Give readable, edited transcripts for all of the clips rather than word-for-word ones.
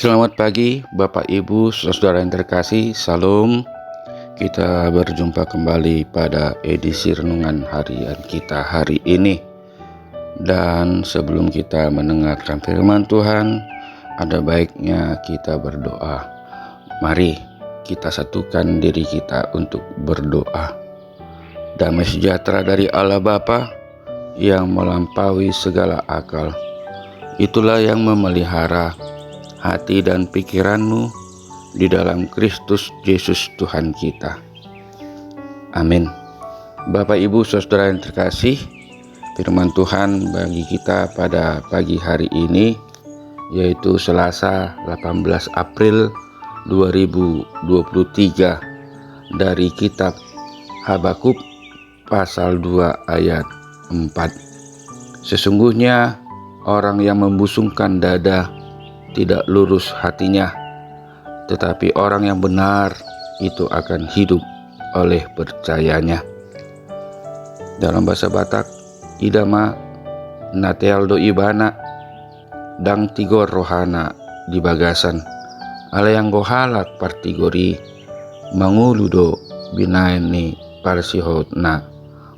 Selamat pagi Bapak Ibu Saudara yang terkasih. Salam. Kita berjumpa kembali pada edisi renungan harian kita hari ini. Dan sebelum kita mendengarkan firman Tuhan, ada baiknya kita berdoa. Mari kita satukan diri kita untuk berdoa. Damai sejahtera dari Allah Bapa yang melampaui segala akal, itulah yang memelihara hati dan pikiranmu di dalam Kristus Yesus Tuhan kita. Amin. Bapak Ibu Saudara yang terkasih, firman Tuhan bagi kita pada pagi hari ini yaitu Selasa 18 April 2023 dari kitab Habakuk pasal 2 ayat 4. Sesungguhnya orang yang membusungkan dada tidak lurus hatinya, tetapi orang yang benar itu akan hidup oleh percayanya. Dalam bahasa Batak, idama natealdo ibana dang tigor rohana di bagasan ala yang gohalak partigori manguludo binaini parsihotna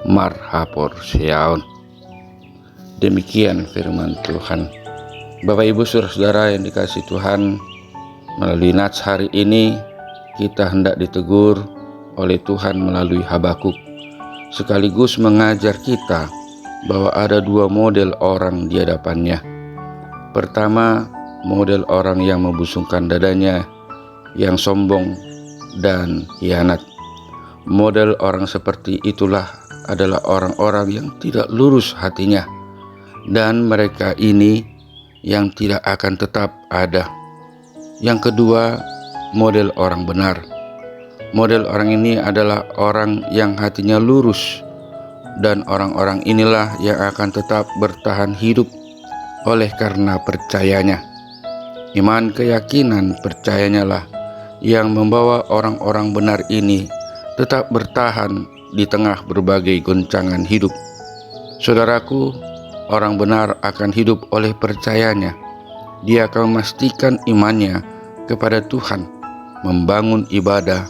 marhapor siaon. Demikian firman Tuhan. Bapak Ibu Saudara yang dikasihi Tuhan, melalui nats hari ini kita hendak ditegur oleh Tuhan melalui Habakuk, sekaligus mengajar kita bahwa ada dua model orang di hadapannya. Pertama, model orang yang membusungkan dadanya, yang sombong dan hianat. Model orang seperti itulah adalah orang-orang yang tidak lurus hatinya, dan mereka ini yang tidak akan tetap ada. Yang kedua, model orang benar. Model orang ini adalah orang yang hatinya lurus, dan orang-orang inilah yang akan tetap bertahan hidup oleh karena percayanya. Iman, keyakinan, percayanya lah yang membawa orang-orang benar ini tetap bertahan di tengah berbagai goncangan hidup. Saudaraku, orang benar akan hidup oleh percayanya. Dia akan memastikan imannya kepada Tuhan, membangun ibadah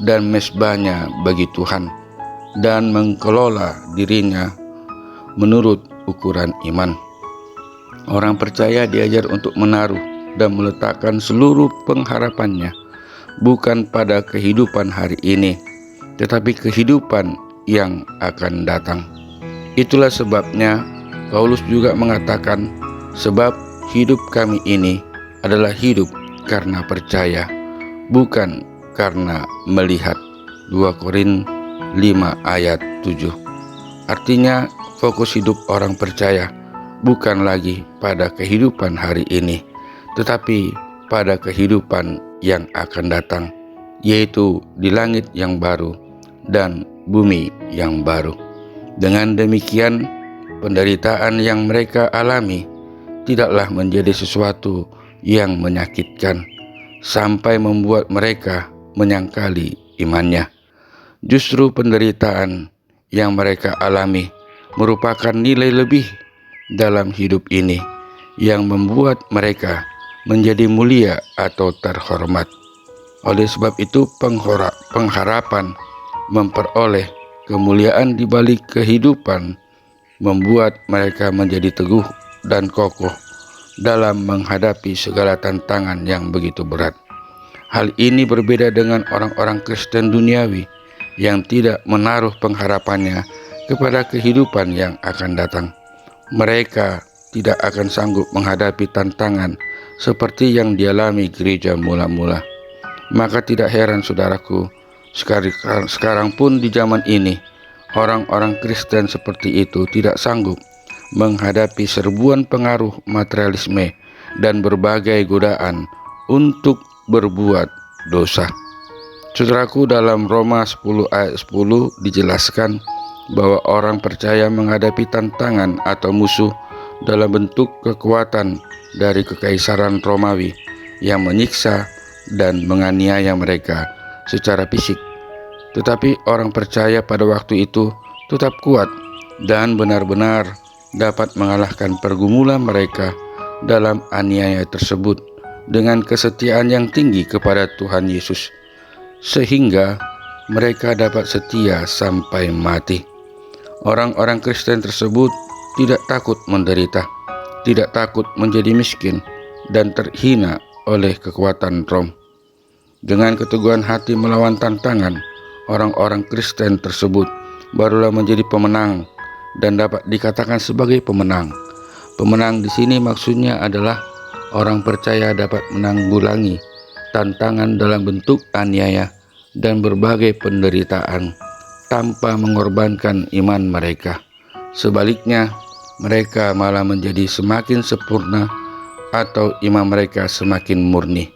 dan mezbahnya bagi Tuhan, dan mengelola dirinya menurut ukuran iman. Orang percaya diajar untuk menaruh dan meletakkan seluruh pengharapannya bukan pada kehidupan hari ini, tetapi kehidupan yang akan datang. Itulah sebabnya Paulus juga mengatakan, sebab hidup kami ini adalah hidup karena percaya, bukan karena melihat. 2 Korintus 5 ayat 7. Artinya fokus hidup orang percaya bukan lagi pada kehidupan hari ini, tetapi pada kehidupan yang akan datang, yaitu di langit yang baru dan bumi yang baru. Dengan demikian, penderitaan yang mereka alami tidaklah menjadi sesuatu yang menyakitkan sampai membuat mereka menyangkali imannya. Justru penderitaan yang mereka alami merupakan nilai lebih dalam hidup ini yang membuat mereka menjadi mulia atau terhormat. Oleh sebab itu, pengharapan memperoleh kemuliaan di balik kehidupan membuat mereka menjadi teguh dan kokoh dalam menghadapi segala tantangan yang begitu berat. Hal ini berbeda dengan orang-orang Kristen duniawi yang tidak menaruh pengharapannya kepada kehidupan yang akan datang. Mereka tidak akan sanggup menghadapi tantangan seperti yang dialami gereja mula-mula. Maka tidak heran saudaraku, sekarang pun di zaman ini orang-orang Kristen seperti itu tidak sanggup menghadapi serbuan pengaruh materialisme dan berbagai godaan untuk berbuat dosa. Saudaraku, dalam Roma 10 ayat 10 dijelaskan bahwa orang percaya menghadapi tantangan atau musuh dalam bentuk kekuatan dari kekaisaran Romawi yang menyiksa dan menganiaya mereka secara fisik. Tetapi orang percaya pada waktu itu tetap kuat dan benar-benar dapat mengalahkan pergumulan mereka dalam aniaya tersebut dengan kesetiaan yang tinggi kepada Tuhan Yesus, sehingga mereka dapat setia sampai mati. Orang-orang Kristen tersebut tidak takut menderita, tidak takut menjadi miskin dan terhina oleh kekuatan Rom. Dengan keteguhan hati melawan tantangan, orang-orang Kristen tersebut barulah menjadi pemenang dan dapat dikatakan sebagai pemenang. Pemenang di sini maksudnya adalah orang percaya dapat menanggulangi tantangan dalam bentuk aniaya dan berbagai penderitaan tanpa mengorbankan iman mereka. Sebaliknya, mereka malah menjadi semakin sempurna atau iman mereka semakin murni.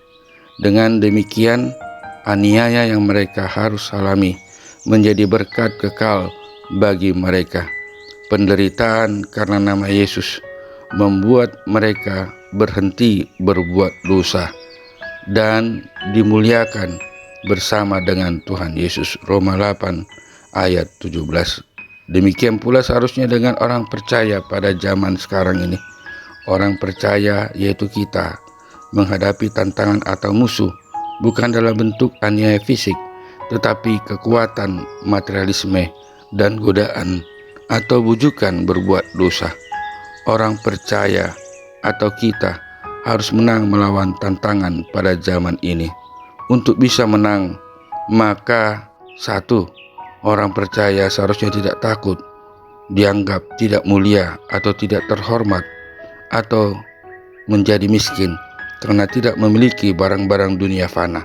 Dengan demikian, aniaya yang mereka harus alami menjadi berkat kekal bagi mereka. Penderitaan karena nama Yesus membuat mereka berhenti berbuat dosa dan dimuliakan bersama dengan Tuhan Yesus. Roma 8 ayat 17. Demikian pula seharusnya dengan orang percaya pada zaman sekarang ini. Orang percaya, yaitu kita, menghadapi tantangan atau musuh bukan dalam bentuk aniaya fisik, tetapi kekuatan materialisme dan godaan atau bujukan berbuat dosa. Orang percaya atau kita harus menang melawan tantangan pada zaman ini. Untuk bisa menang, maka satu, orang percaya seharusnya tidak takut dianggap tidak mulia atau tidak terhormat atau menjadi miskin karena tidak memiliki barang-barang dunia fana.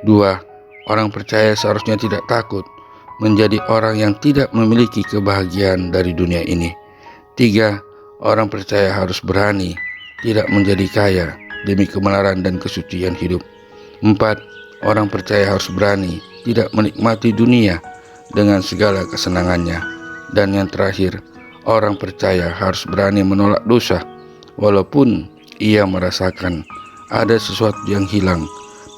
Dua, orang percaya seharusnya tidak takut menjadi orang yang tidak memiliki kebahagiaan dari dunia ini. Tiga, orang percaya harus berani tidak menjadi kaya demi kebenaran dan kesucian hidup. Empat, orang percaya harus berani tidak menikmati dunia dengan segala kesenangannya. Dan yang terakhir, orang percaya harus berani menolak dosa walaupun ia merasakan ada sesuatu yang hilang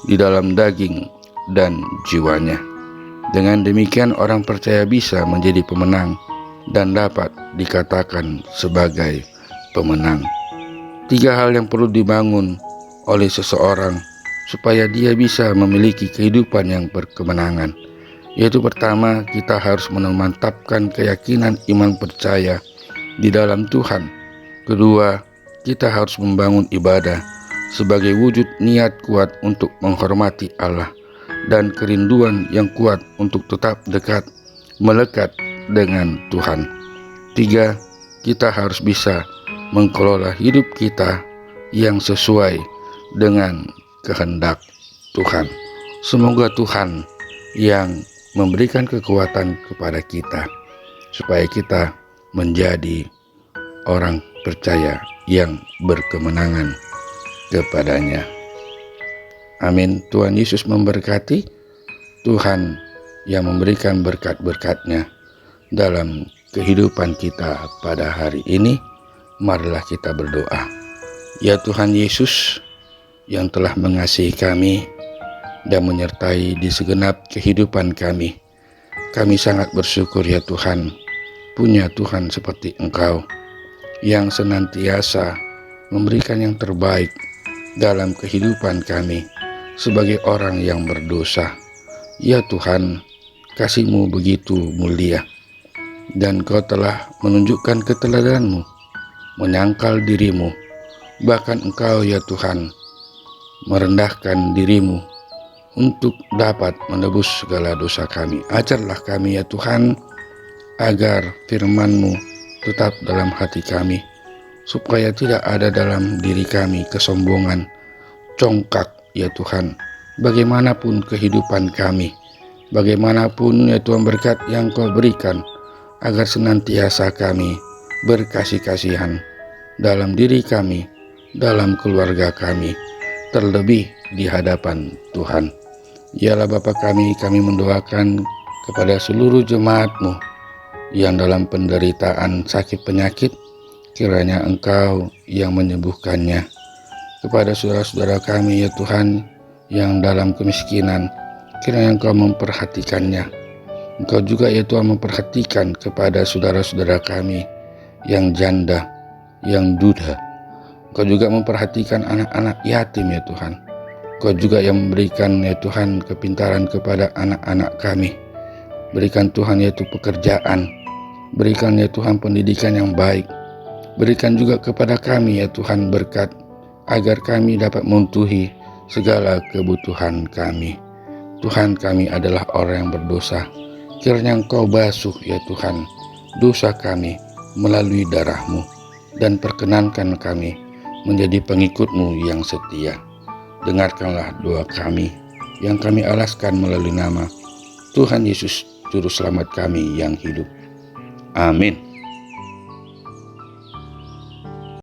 di dalam daging dan jiwanya. Dengan demikian, orang percaya bisa menjadi pemenang dan dapat dikatakan sebagai pemenang. Tiga hal yang perlu dibangun oleh seseorang supaya dia bisa memiliki kehidupan yang berkemenangan, yaitu pertama, kita harus memantapkan keyakinan iman percaya di dalam Tuhan. Kedua, kita harus membangun ibadah sebagai wujud niat kuat untuk menghormati Allah dan kerinduan yang kuat untuk tetap dekat, melekat dengan Tuhan. Tiga, kita harus bisa mengelola hidup kita yang sesuai dengan kehendak Tuhan. Semoga Tuhan yang memberikan kekuatan kepada kita supaya kita menjadi orang percaya yang berkemenangan kepadanya. Amin. Tuhan Yesus memberkati. Tuhan yang memberikan berkat-berkat-Nya dalam kehidupan kita pada hari ini. Marilah kita berdoa. Ya Tuhan Yesus yang telah mengasihi kami dan menyertai di segenap kehidupan kami, kami sangat bersyukur ya Tuhan, punya Tuhan seperti Engkau yang senantiasa memberikan yang terbaik dalam kehidupan kami sebagai orang yang berdosa. Ya Tuhan, kasih-Mu begitu mulia, dan Kau telah menunjukkan keteladanan-Mu, menyangkal diri-Mu, bahkan Engkau ya Tuhan merendahkan diri-Mu untuk dapat menebus segala dosa kami. Ajarlah kami ya Tuhan, agar firman-Mu tetap dalam hati kami, supaya tidak ada dalam diri kami kesombongan, congkak ya Tuhan. Bagaimanapun kehidupan kami, bagaimanapun ya Tuhan berkat yang Kau berikan, agar senantiasa kami berkasih-kasihan dalam diri kami, dalam keluarga kami, terlebih di hadapan Tuhan. Yalah Bapa kami mendoakan kepada seluruh jemaat-Mu yang dalam penderitaan sakit penyakit, kiranya Engkau yang menyembuhkannya. Kepada saudara-saudara kami ya Tuhan yang dalam kemiskinan, kiranya Engkau memperhatikannya. Engkau juga ya Tuhan memperhatikan kepada saudara-saudara kami yang janda, yang duda. Kau juga memperhatikan anak-anak yatim ya Tuhan. Kau juga yang memberikan ya Tuhan kepintaran kepada anak-anak kami. Berikan Tuhan yaitu pekerjaan. Berikan ya Tuhan pendidikan yang baik. Berikan juga kepada kami ya Tuhan berkat, agar kami dapat memenuhi segala kebutuhan kami. Tuhan, kami adalah orang yang berdosa. Kiranya Engkau basuh ya Tuhan dosa kami melalui darah-Mu, dan perkenankan kami menjadi pengikut-Mu yang setia. Dengarkanlah doa kami yang kami alaskan melalui nama Tuhan Yesus Juru Selamat kami yang hidup. Amin.